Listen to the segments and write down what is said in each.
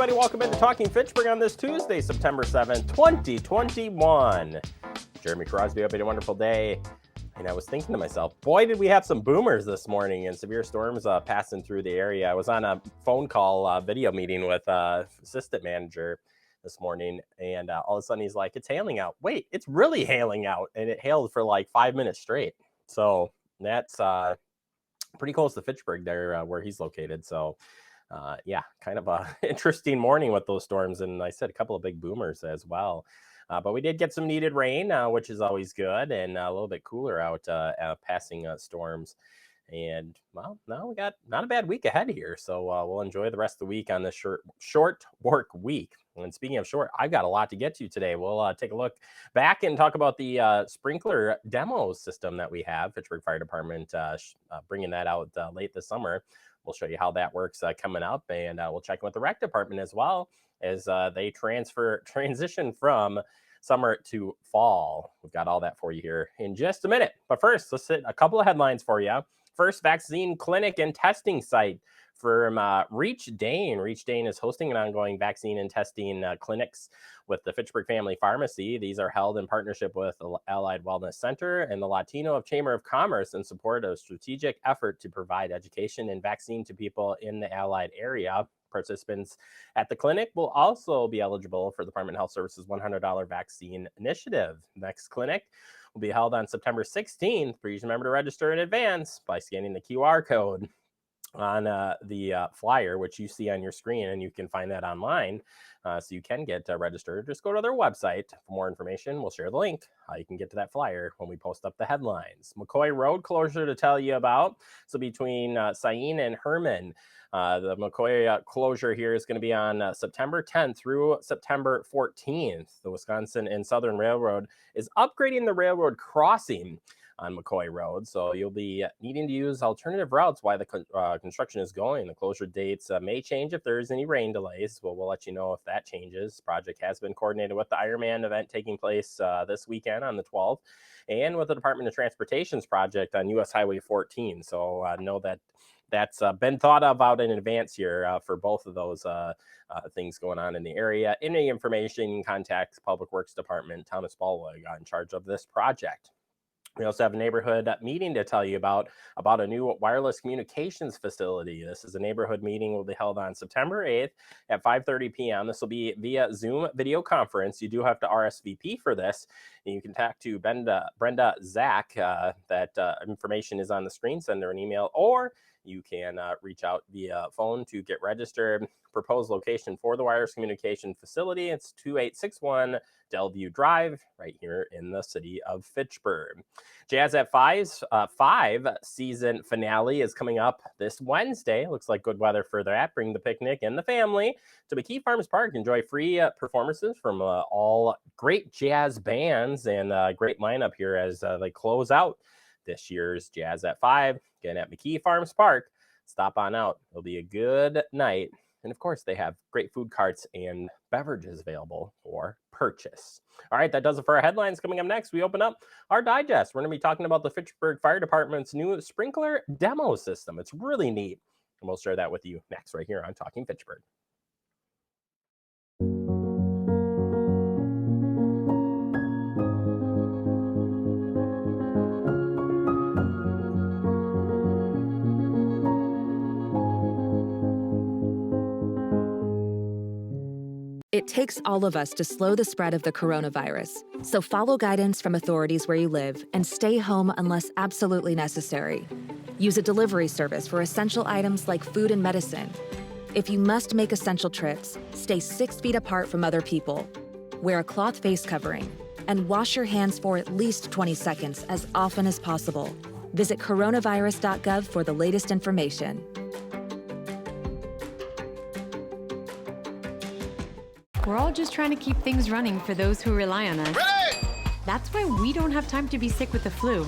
everybody. Welcome into Talking Fitchburg on this Tuesday, September 7th, 2021. Jeremy Crosby, hope you had a wonderful day. And I was thinking to myself, boy, did we have some boomers this morning and severe storms passing through the area. I was on a phone call video meeting with assistant manager this morning, and all of a sudden he's like, it's hailing out. Wait, it's really hailing out. And it hailed for like 5 minutes straight. So that's pretty close to Fitchburg there where he's located. So yeah, kind of a interesting morning with those storms. And I said a couple of big boomers as well. But we did get some needed rain, which is always good, and a little bit cooler out passing storms. And, well, now we got not a bad week ahead here. So we'll enjoy the rest of the week on this short work week. And speaking of short, I've got a lot to get to today. We'll take a look back and talk about the sprinkler demo system that we have. Fitchburg Fire Department bringing that out late this summer. We'll show you how that works coming up, and we'll check in with the rec department as well as they transition from summer to fall. We've got all that for you here in just a minute. But first, let's hit a couple of headlines for you. First, vaccine clinic and testing site from Reach Dane. Reach Dane is hosting an ongoing vaccine and testing clinics with the Fitchburg Family Pharmacy. These are held in partnership with the Allied Wellness Center and the Latino Chamber of Commerce in support of a strategic effort to provide education and vaccine to people in the Allied area. Participants at the clinic will also be eligible for the Department of Health Services $100 vaccine initiative. Next clinic will be held on September 16th. Please remember to register in advance by scanning the QR code on the flyer, which you see on your screen, and you can find that online. So you can get registered. Just go to their website for more information. We'll share the link. You can get to that flyer when we post up the headlines. McCoy Road closure to tell you about. So between Sain and Herman, the McCoy closure here is going to be on September 10th through September 14th. The Wisconsin and Southern Railroad is upgrading the railroad crossing on McCoy Road. So you'll be needing to use alternative routes while the construction is going. The closure dates may change if there's any rain delays. Well, we'll let you know if that changes. Project has been coordinated with the Ironman event taking place this weekend on the 12th and with the Department of Transportation's project on US Highway 14. So know that that's been thought about in advance here for both of those things going on in the area. Any information, contact Public Works Department, Thomas Ballweg in charge of this project. We also have a neighborhood meeting to tell you about a new wireless communications facility. This is a neighborhood meeting will be held on September 8th at 5:30 p.m. This will be via Zoom video conference. You do have to RSVP for this. And you can talk to Brenda Zach. That information is on the screen. Send her an email, or you can reach out via phone to get registered. Proposed location for the wireless communication facility, it's 2861 Delview Drive, right here in the city of Fitchburg. Jazz at Five's 5 season finale is coming up this Wednesday. Looks like good weather for that. Bring the picnic and the family to McKee Farms Park. Enjoy free performances from all great jazz bands and great lineup here as they close out this year's Jazz at 5. Again, at McKee Farms Park. Stop on out. It'll be a good night. And of course, they have great food carts and beverages available for purchase. All right, that does it for our headlines. Coming up next, we open up our digest. We're going to be talking about the Fitchburg Fire Department's new sprinkler demo system. It's really neat. And we'll share that with you next right here on Talking Fitchburg. It takes all of us to slow the spread of the coronavirus. So follow guidance from authorities where you live and stay home unless absolutely necessary. Use a delivery service for essential items like food and medicine. If you must make essential trips, stay 6 feet apart from other people. Wear a cloth face covering and wash your hands for at least 20 seconds as often as possible. Visit coronavirus.gov for the latest information. We're all just trying to keep things running for those who rely on us. Ready! That's why we don't have time to be sick with the flu.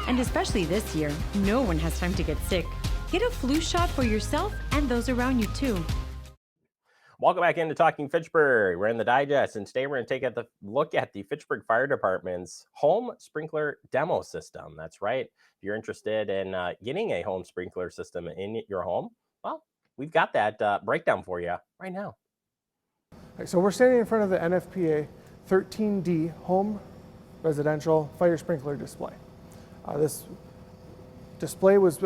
And especially this year, no one has time to get sick. Get a flu shot for yourself and those around you too. Welcome back into Talking Fitchburg. We're in the digest, and today we're going to take a look at the Fitchburg Fire Department's home sprinkler demo system. That's right. If you're interested in getting a home sprinkler system in your home, well, we've got that breakdown for you right now. Right, so we're standing in front of the NFPA 13D home residential fire sprinkler display. This display was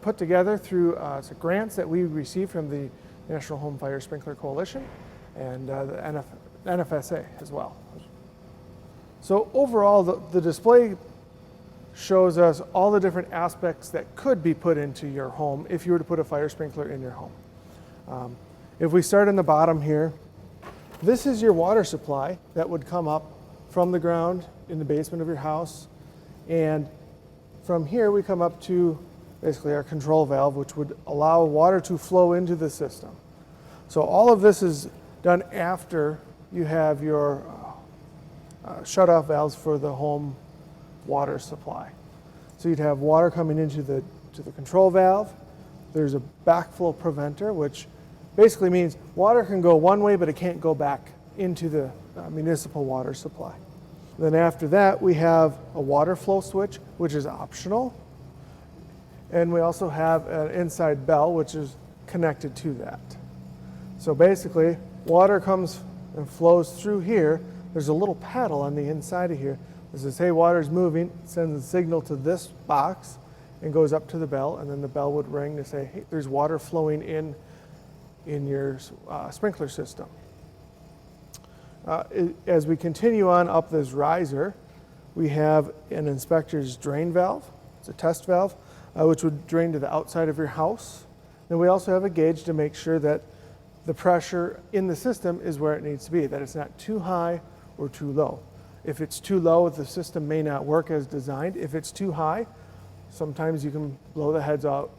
put together through some grants that we received from the National Home Fire Sprinkler Coalition and the NFSA as well. So overall, the display shows us all the different aspects that could be put into your home if you were to put a fire sprinkler in your home. If we start in the bottom here, this is your water supply that would come up from the ground in the basement of your house. And from here we come up to basically our control valve, which would allow water to flow into the system. So all of this is done after you have your shut-off valves for the home water supply. So you'd have water coming into the control valve. There's a backflow preventer, which basically means water can go one way, but it can't go back into the municipal water supply. Then after that, we have a water flow switch, which is optional. And we also have an inside bell, which is connected to that. So basically, water comes and flows through here. There's a little paddle on the inside of here that says, hey, water's moving. It sends a signal to this box and goes up to the bell, and then the bell would ring to say, hey, there's water flowing in your sprinkler system. As we continue on up this riser, we have an inspector's drain valve. It's a test valve, which would drain to the outside of your house. Then we also have a gauge to make sure that the pressure in the system is where it needs to be, that it's not too high or too low. If it's too low, the system may not work as designed. If it's too high, sometimes you can blow the heads out,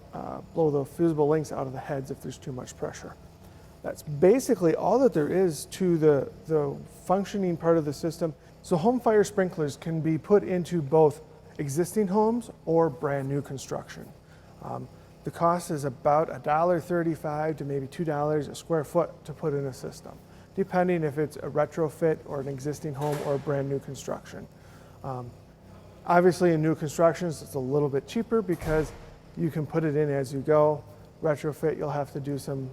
blow the fusible links out of the heads if there's too much pressure. That's basically all that there is to the functioning part of the system. So home fire sprinklers can be put into both existing homes or brand new construction. The cost is about $1.35 to maybe $2 a square foot to put in a system, depending if it's a retrofit or an existing home or a brand new construction. Obviously in new constructions it's a little bit cheaper because you can put it in as you go. Retrofit, you'll have to do some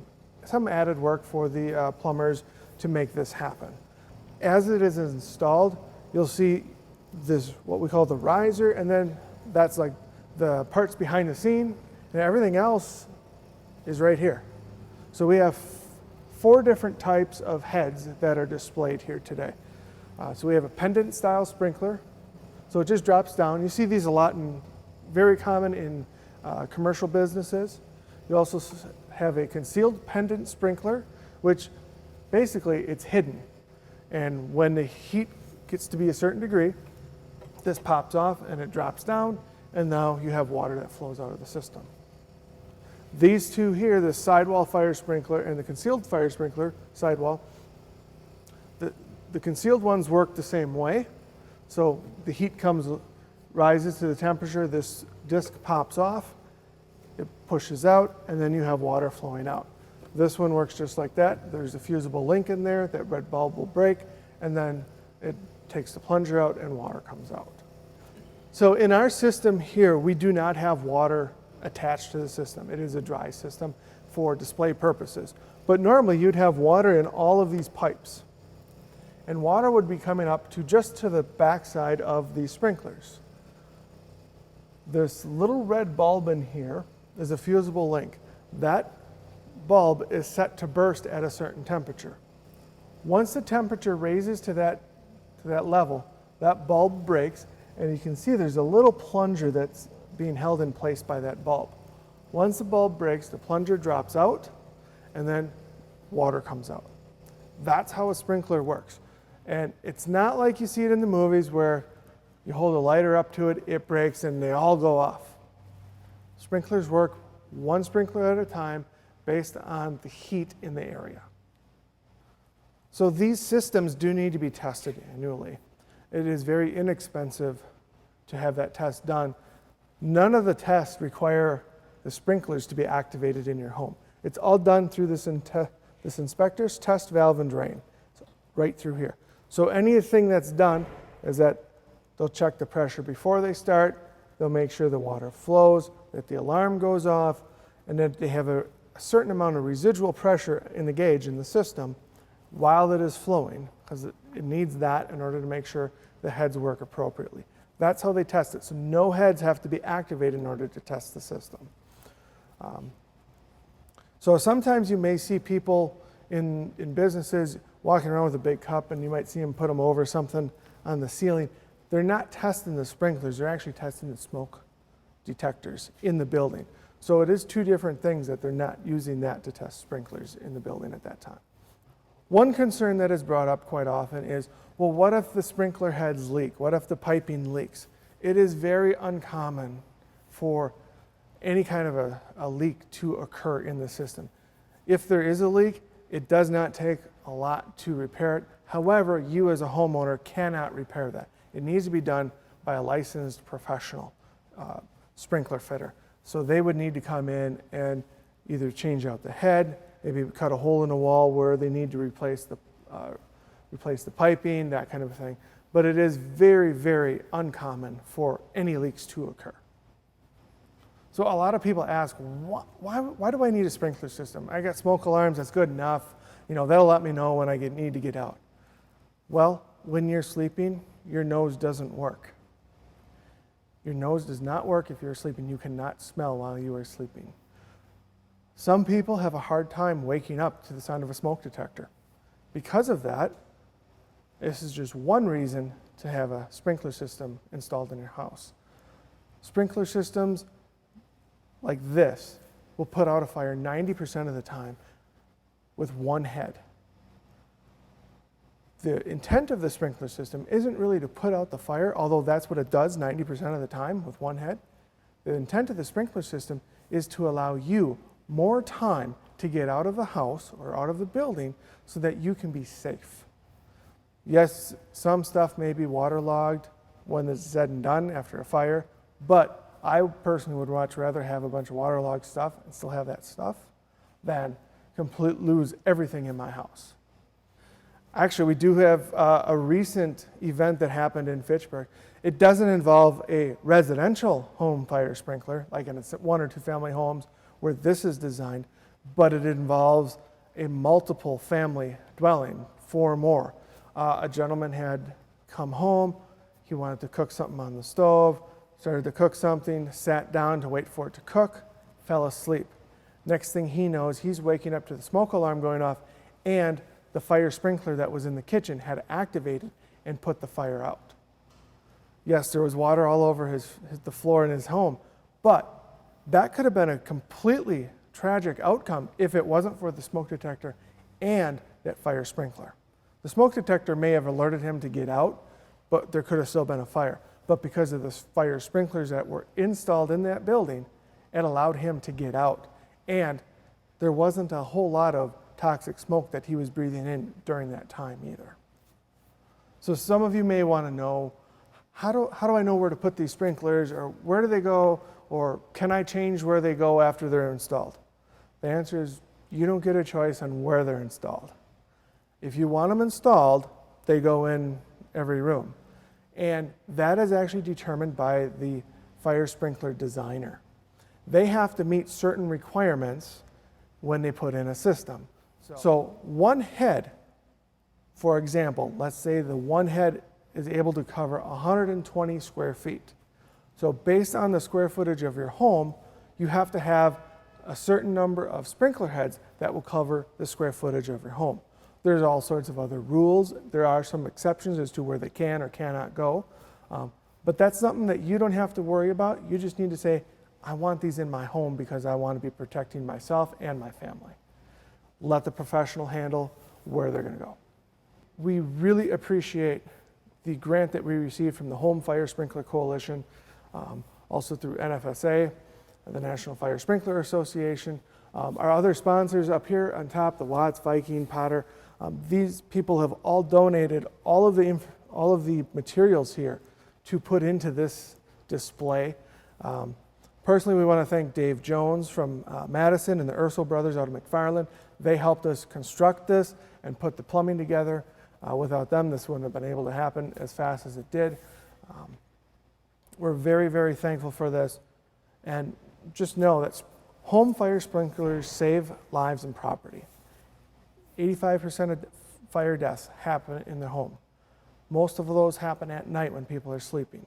added work for the plumbers to make this happen. As it is installed, you'll see this, what we call the riser, and then that's like the parts behind the scene, and everything else is right here. So we have 4 different types of heads that are displayed here today. So we have a pendant style sprinkler. So it just drops down. You see these a lot very common in commercial businesses. You also have a concealed pendant sprinkler, which basically it's hidden. And when the heat gets to be a certain degree, this pops off and it drops down, and now you have water that flows out of the system. These two here, the sidewall fire sprinkler and the concealed fire sprinkler, sidewall, the concealed ones work the same way. So the heat rises to the temperature, this disc pops off, it pushes out, and then you have water flowing out. This one works just like that. There's a fusible link in there, that red bulb will break, and then it takes the plunger out and water comes out. So in our system here, we do not have water attached to the system. It is a dry system for display purposes. But normally you'd have water in all of these pipes. And water would be coming up to just to the backside of these sprinklers. This little red bulb in here is a fusible link. That bulb is set to burst at a certain temperature. Once the temperature raises to that level, that bulb breaks, and you can see there's a little plunger that's being held in place by that bulb. Once the bulb breaks, the plunger drops out, and then water comes out. That's how a sprinkler works. And it's not like you see it in the movies where you hold a lighter up to it, it breaks, and they all go off. Sprinklers work one sprinkler at a time based on the heat in the area. So these systems do need to be tested annually. It is very inexpensive to have that test done. None of the tests require the sprinklers to be activated in your home. It's all done through this inspector's test valve and drain, so right through here. So anything that's done is that they'll check the pressure before they start, they'll make sure the water flows, that the alarm goes off, and that they have a a certain amount of residual pressure in the gauge in the system while it is flowing, because it needs that in order to make sure the heads work appropriately. That's how they test it. So no heads have to be activated in order to test the system. So sometimes you may see people in businesses walking around with a big cup, and you might see them put them over something on the ceiling. They're not testing the sprinklers, they're actually testing the smoke detectors in the building. So it is two different things that they're not using that to test sprinklers in the building at that time. One concern that is brought up quite often is, well, what if the sprinkler heads leak? What if the piping leaks? It is very uncommon for any kind of a leak to occur in the system. If there is a leak, it does not take a lot to repair it. However, you as a homeowner cannot repair that. It needs to be done by a licensed professional sprinkler fitter. So they would need to come in and either change out the head, maybe cut a hole in the wall where they need to replace the piping, that kind of thing. But it is very, very uncommon for any leaks to occur. So a lot of people ask, why do I need a sprinkler system? I got smoke alarms, that's good enough. You know, that'll let me know when I need to get out. Well, when you're sleeping, your nose doesn't work. Your nose does not work if you're sleeping. You cannot smell while you are sleeping. Some people have a hard time waking up to the sound of a smoke detector. Because of that, this is just one reason to have a sprinkler system installed in your house. Sprinkler systems like this will put out a fire 90% of the time with one head. The intent of the sprinkler system isn't really to put out the fire, although that's what it does 90% of the time with one head. The intent of the sprinkler system is to allow you more time to get out of the house or out of the building so that you can be safe. Yes, some stuff may be waterlogged when it's said and done after a fire, but I personally would much rather have a bunch of waterlogged stuff and still have that stuff than completely lose everything in my house. Actually, we do have a recent event that happened in Fitchburg. It doesn't involve a residential home fire sprinkler, like in one or two family homes where this is designed, but it involves a multiple family dwelling, 4 or more. A gentleman had come home, he wanted to cook something on the stove, started to cook something, sat down to wait for it to cook, fell asleep. Next thing he knows, he's waking up to the smoke alarm going off, and the fire sprinkler that was in the kitchen had activated and put the fire out. Yes, there was water all over the floor in his home, but that could have been a completely tragic outcome if it wasn't for the smoke detector and that fire sprinkler. The smoke detector may have alerted him to get out, but there could have still been a fire. But because of the fire sprinklers that were installed in that building, it allowed him to get out. And there wasn't a whole lot of toxic smoke that he was breathing in during that time either. So some of you may want to know, how do I know where to put these sprinklers, or where do they go, or can I change where they go after they're installed? The answer is you don't get a choice on where they're installed. If you want them installed, they go in every room. And that is actually determined by the fire sprinkler designer. They have to meet certain requirements when they put in a system. So one head, for example, let's say the one head is able to cover 120 square feet. So based on the square footage of your home, you have to have a certain number of sprinkler heads that will cover the square footage of your home. There's all sorts of other rules. There are some exceptions as to where they can or cannot go. But that's something that you don't have to worry about. You just need to say, I want these in my home because I want to be protecting myself and my family. Let the professional handle where they're going to go. We really appreciate the grant that we received from the Home Fire Sprinkler Coalition, also through Nfpa, the National Fire Sprinkler Association. Our other sponsors up here on top, the Watts, Viking, Potter, these people have all donated all of the materials here to put into this display. Personally, we want to thank Dave Jones from Madison and the Ursel brothers out of McFarland. They helped us construct this and put the plumbing together. Without them, this wouldn't have been able to happen as fast as it did. We're very, very thankful for this. And just know that Home fire sprinklers save lives and property. 85% of fire deaths happen in the home. Most of those happen at night when people are sleeping.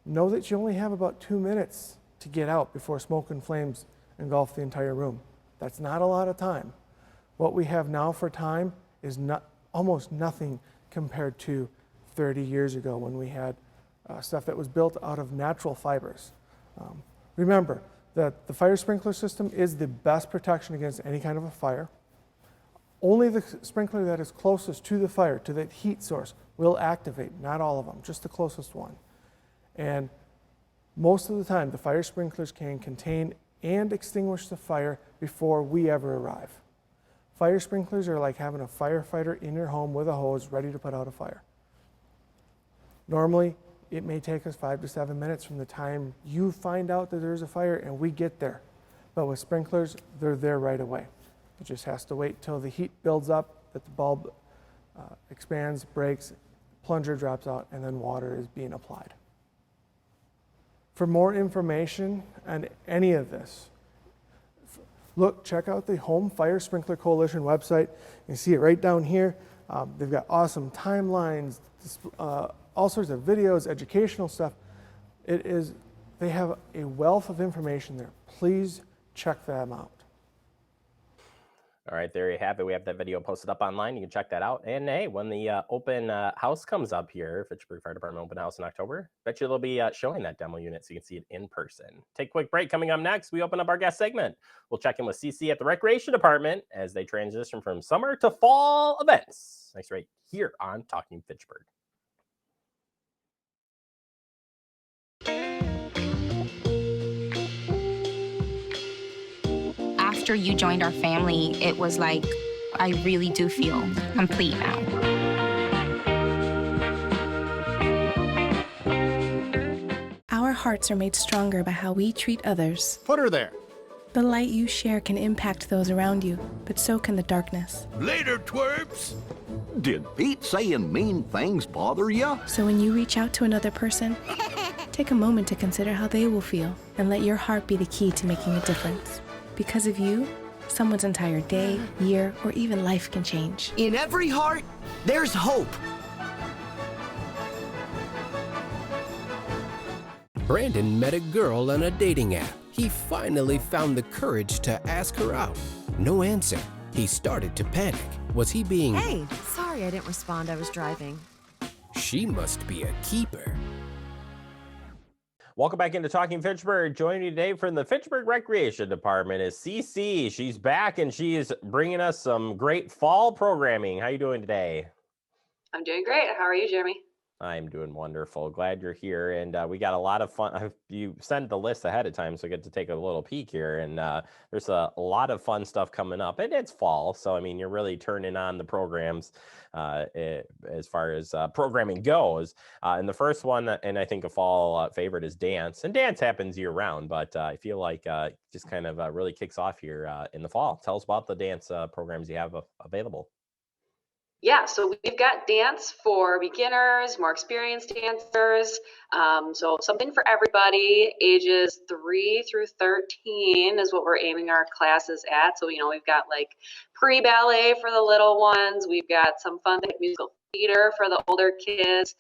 Know that you only have about 2 minutes to get out before smoke and flames engulf the entire room. That's not a lot of time. What we have now for time is almost nothing compared to 30 years ago when we had stuff that was built out of natural fibers. Remember that the fire sprinkler system is the best protection against any kind of a fire. Only the sprinkler that is closest to the fire, to that heat source, will activate, not all of them, just the closest one. And most of the time, the fire sprinklers can contain and extinguish the fire before we ever arrive. Fire sprinklers are like having a firefighter in your home with a hose ready to put out a fire. Normally, it may take us 5 to 7 minutes from the time you find out that there's a fire and we get there. But with sprinklers, they're there right away. It just has to wait till the heat builds up, that the bulb expands, breaks, plunger drops out, and then water is being applied. For more information on any of this, check out the Home Fire Sprinkler Coalition website. You can see it right down here. They've got awesome timelines, all sorts of videos, educational stuff. They have a wealth of information there. Please check them out. All right, there you have it. We have that video posted up online. You can check that out. And hey, when the open house comes up here, Fitchburg Fire Department open house in October, bet you they'll be showing that demo unit so you can see it in person. Take a quick break. Coming up next, we open up our guest segment. We'll check in with CC at the Recreation Department as they transition from summer to fall events. Next, right here on Talking Fitchburg. After you joined our family, it was like, I really do feel complete now. Our hearts are made stronger by how we treat others. Put her there. The light you share can impact those around you, but so can the darkness. Later, twerps. Did Pete saying mean things bother ya? So when you reach out to another person, take a moment to consider how they will feel and let your heart be the key to making a difference. Because of you, someone's entire day, year, or even life can change. In every heart, there's hope. Brandon met a girl on a dating app. He finally found the courage to ask her out. No answer. He started to panic. Was he being... Hey, sorry I didn't respond. I was driving. She must be a keeper. Welcome back into Talking Fitchburg. Joining me today from the Fitchburg Recreation Department is CC. She's back and she is bringing us some great fall programming. How are you doing today? I'm doing great. How are you, Jeremy? I'm doing wonderful. Glad you're here. And we got a lot of fun. You sent the list ahead of time, so I get to take a little peek here. And there's a lot of fun stuff coming up. And it's fall. So, I mean, you're really turning on the programs as far as programming goes. And the first one, and I think a fall favorite, is dance. And dance happens year round, but I feel like just kind of really kicks off here in the fall. Tell us about the dance programs you have available. Yeah, so we've got dance for beginners, more experienced dancers. So something for everybody. Ages 3 through 13 is what we're aiming our classes at. So, we've got like pre-ballet for the little ones. We've got some fun musical theater for the older kids.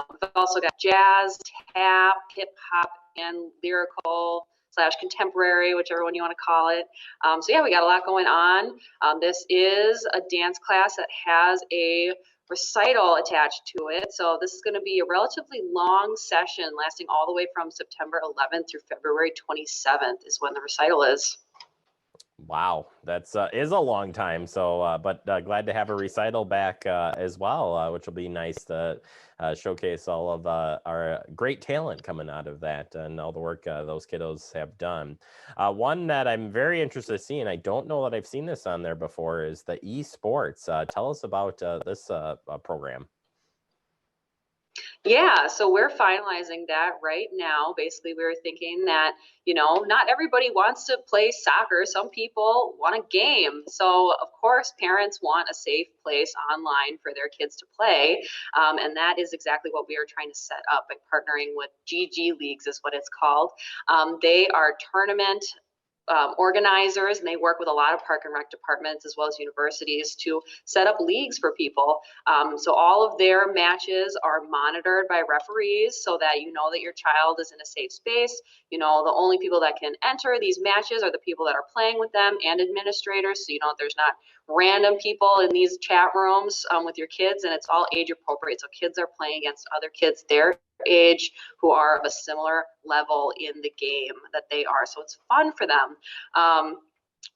We've also got jazz, tap, hip hop, and lyrical / contemporary, whichever one you want to call it. So yeah, we got a lot going on. This is a dance class that has a recital attached to it. So this is going to be a relatively long session lasting all the way from September 11th through February 27th is when the recital is. Wow, that's is a long time. So, but glad to have a recital back as well, which will be nice to showcase all of our great talent coming out of that and all the work those kiddos have done. One that I'm very interested in seeing, I don't know that I've seen this on there before, is the esports. Tell us about this program. Yeah, so we're finalizing that right now. Basically, we were thinking that, not everybody wants to play soccer. Some people want a game. So, of course, parents want a safe place online for their kids to play. And that is exactly what we are trying to set up by partnering with GG Leagues is what it's called. They are tournament organizers, and they work with a lot of park and rec departments as well as universities to set up leagues for people. So all of their matches are monitored by referees so that you know that your child is in a safe space. You know, the only people that can enter these matches are the people that are playing with them and administrators. So you know there's not random people in these chat rooms with your kids, and it's all age appropriate. So kids are playing against other kids their age who are of a similar level in the game that they are. So it's fun for them.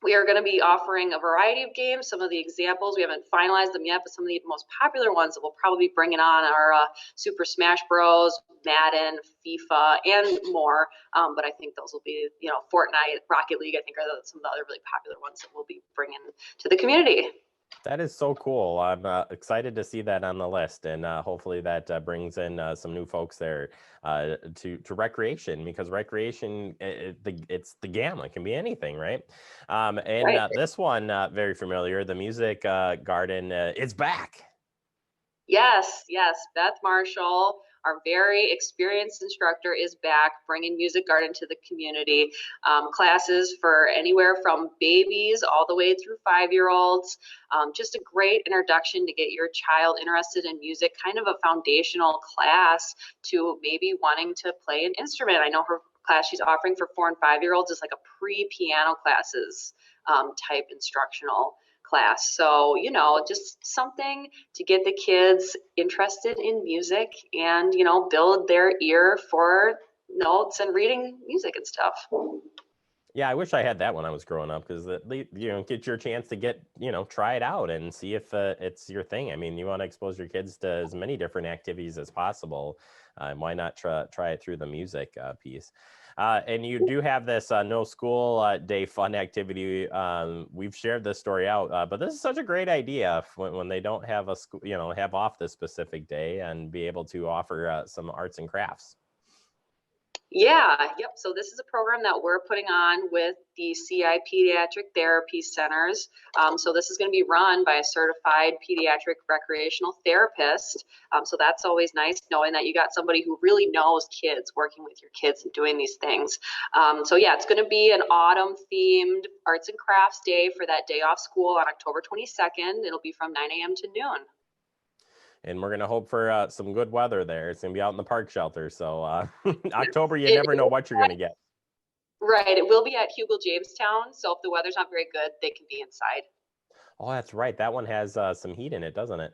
We are going to be offering a variety of games. Some of the examples, we haven't finalized them yet, but some of the most popular ones that we'll probably be bringing on are Super Smash Bros, Madden, FIFA, and more. But I think those will be, you know, Fortnite, Rocket League, I think are some of the other really popular ones that we'll be bringing to the community. That is so cool. I'm excited to see that on the list, and hopefully that brings in some new folks there to recreation, because recreation, it's the gamut. It can be anything, right? Right. This one, very familiar, the Music Garden is back. Yes, Beth Marshall, our very experienced instructor, is back bringing Music Garden to the community. Classes for anywhere from babies all the way through 5-year-olds. Just a great introduction to get your child interested in music, kind of a foundational class to maybe wanting to play an instrument. I know her class she's offering for 4 and 5-year-olds is like a pre-piano classes type instructional class. So, you know, just something to get the kids interested in music and, you know, build their ear for notes and reading music and stuff. Yeah, I wish I had that when I was growing up, because you know, get your chance to get, you know, try it out and see if it's your thing. I mean, you want to expose your kids to as many different activities as possible. Why not try it through the music piece? And you do have this no school day fun activity. We've shared this story out, but this is such a great idea when they don't have a school, you know, have off this specific day and be able to offer some arts and crafts. Yeah, yep. So this is a program that we're putting on with the CI Pediatric Therapy Centers. So this is going to be run by a certified pediatric recreational therapist. So that's always nice, knowing that you got somebody who really knows kids, working with your kids and doing these things. So yeah, it's going to be an autumn themed arts and crafts day for that day off school on October 22nd. It'll be from 9 a.m. to noon. And we're going to hope for some good weather there. It's going to be out in the park shelter. So October, you never know what you're going to get. Right. It will be at Hugel Jamestown. So if the weather's not very good, they can be inside. Oh, that's right. That one has some heat in it, doesn't it?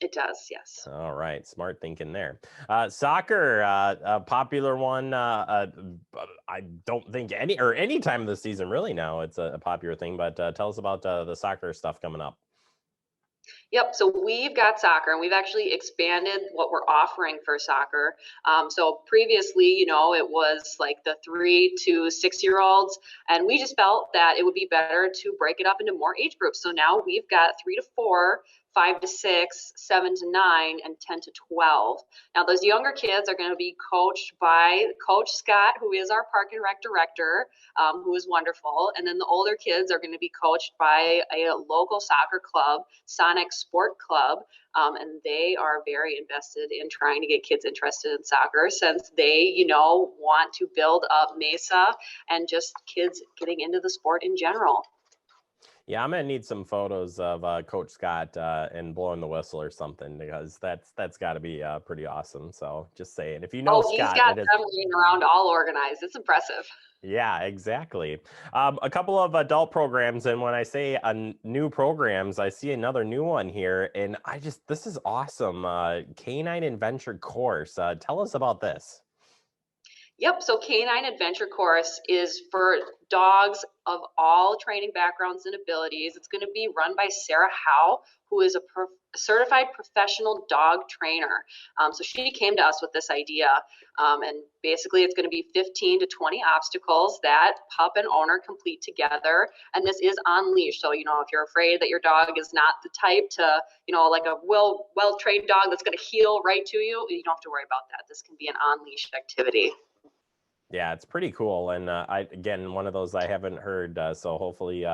It does, yes. All right. Smart thinking there. Soccer, a popular one. I don't think any time of the season really now it's a popular thing. But tell us about the soccer stuff coming up. Yep, so we've got soccer, and we've actually expanded what we're offering for soccer. So previously, you know, it was like the 3 to 6-year-olds, and we just felt that it would be better to break it up into more age groups. So now we've got 3 to 4, 5 to 6, 7 to 9, and 10 to 12. Now, those younger kids are going to be coached by Coach Scott, who is our Park and Rec director, who is wonderful. And then the older kids are going to be coached by a local soccer club, Sonic Sport Club. And they are very invested in trying to get kids interested in soccer, since they, you know, want to build up Mesa and just kids getting into the sport in general. Yeah, I'm gonna need some photos of Coach Scott and blowing the whistle or something, because that's got to be pretty awesome. So just saying, if you know Scott, he's got them running around all organized. It's impressive. Yeah, exactly. A couple of adult programs, and when I say new programs, I see another new one here, and this is awesome. Canine Adventure Course. Tell us about this. Yep, so Canine Adventure Course is for dogs of all training backgrounds and abilities. It's going to be run by Sarah Howe, who is a certified professional dog trainer. So she came to us with this idea, and basically it's going to be 15 to 20 obstacles that pup and owner complete together, and this is on leash. So, you know, if you're afraid that your dog is not the type to, you know, like a well-trained dog that's going to heel right to you, you don't have to worry about that. This can be an on-leash activity. Yeah, it's pretty cool. And again, one of those I haven't heard. So hopefully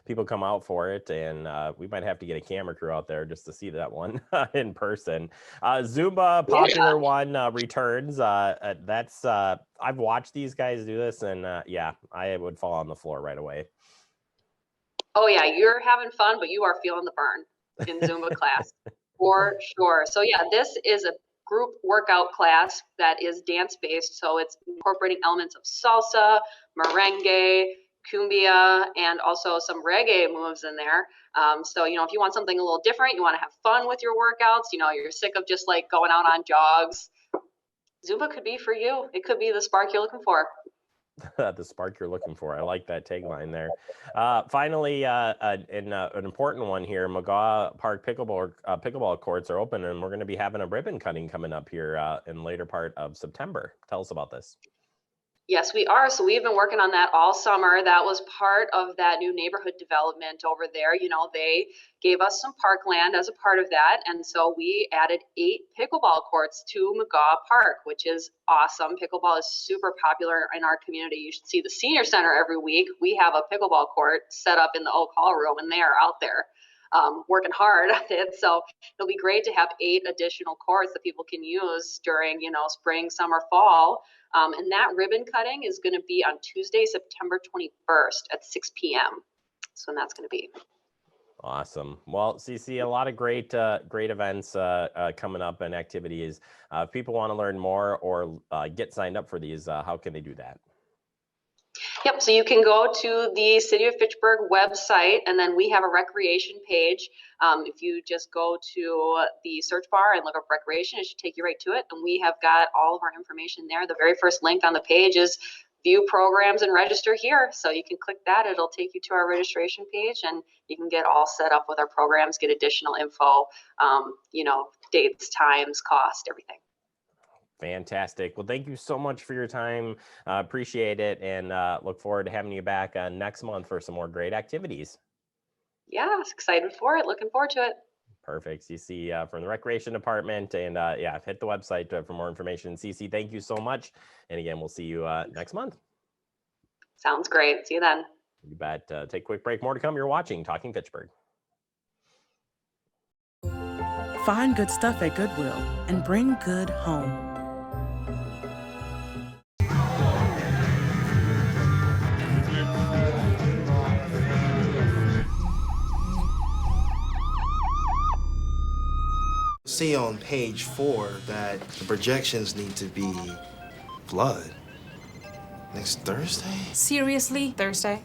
people come out for it. And we might have to get a camera crew out there just to see that one in person. Zumba, popular one, returns. I've watched these guys do this. And yeah, I would fall on the floor right away. Oh, yeah, you're having fun, but you are feeling the burn in Zumba class for sure. So yeah, this is a group workout class that is dance-based. So it's incorporating elements of salsa, merengue, cumbia, and also some reggae moves in there. So, you know, if you want something a little different, you want to have fun with your workouts, you know, you're sick of just like going out on jogs, Zumba could be for you. It could be the spark you're looking for. The spark you're looking for. I like that tagline there. Finally, an important one here, McGaw Park pickleball courts are open, and we're going to be having a ribbon cutting coming up here in the later part of September. Tell us about this. Yes, we are. So we've been working on that all summer. That was part of that new neighborhood development over there. You know, they gave us some parkland as a part of that. And so we added 8 pickleball courts to McGaw Park, which is awesome. Pickleball is super popular in our community. You should see the senior center every week. We have a pickleball court set up in the Oak Hall room, and they are out there working hard at it. So it'll be great to have 8 additional courts that people can use during, you know, spring, summer, fall. And that ribbon cutting is going to be on Tuesday, September 21st at 6 p.m. So that's going to be. Awesome. Well, CC, a lot of great events coming up and activities. If people want to learn more or get signed up for these, how can they do that? Yep, so you can go to the City of Fitchburg website, and then we have a recreation page. If you just go to the search bar and look up recreation, it should take you right to it. And we have got all of our information there. The very first link on the page is view programs and register here. So you can click that. It'll take you to our registration page, and you can get all set up with our programs, get additional info, you know, dates, times, cost, everything. Fantastic. Well, thank you so much for your time. Appreciate it, and look forward to having you back next month for some more great activities. Yeah, excited for it. Looking forward to it. Perfect. CC from the Recreation Department, and yeah, hit the website for more information. CC, thank you so much. And again, we'll see you next month. Sounds great. See you then. You bet. Take a quick break. More to come. You're watching Talking Fitchburg. Find good stuff at Goodwill and bring good home. See on page 4 that the projections need to be blood. Next Thursday? Seriously? Thursday?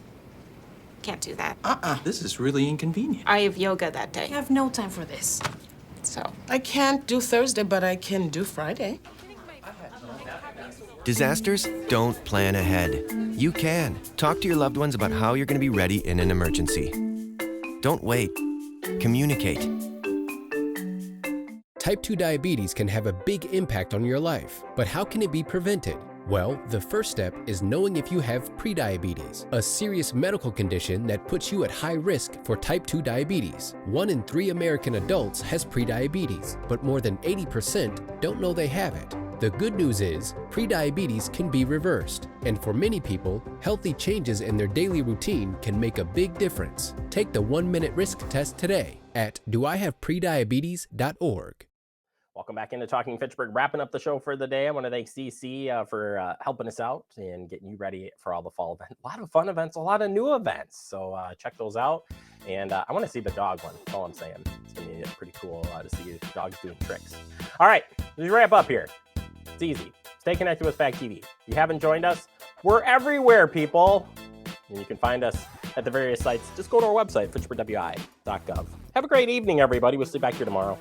Can't do that. This is really inconvenient. I have yoga that day. I have no time for this. So. I can't do Thursday, but I can do Friday. Disasters don't plan ahead. You can. Talk to your loved ones about how you're going to be ready in an emergency. Don't wait. Communicate. Type 2 diabetes can have a big impact on your life, but how can it be prevented? Well, the first step is knowing if you have prediabetes, a serious medical condition that puts you at high risk for type 2 diabetes. 1 in 3 American adults has prediabetes, but more than 80% don't know they have it. The good news is, prediabetes can be reversed, and for many people, healthy changes in their daily routine can make a big difference. Take the 1-minute risk test today at doihaveprediabetes.org. Welcome back into Talking Fitchburg. Wrapping up the show for the day. I want to thank CC for helping us out and getting you ready for all the fall events. A lot of fun events, a lot of new events. So check those out. And I want to see the dog one. That's all I'm saying. It's going to be pretty cool to see dogs doing tricks. All right, let's wrap up here. It's easy. Stay connected with Fact TV. If you haven't joined us, we're everywhere, people. And you can find us at the various sites. Just go to our website, fitchburgwi.gov. Have a great evening, everybody. We'll see you back here tomorrow.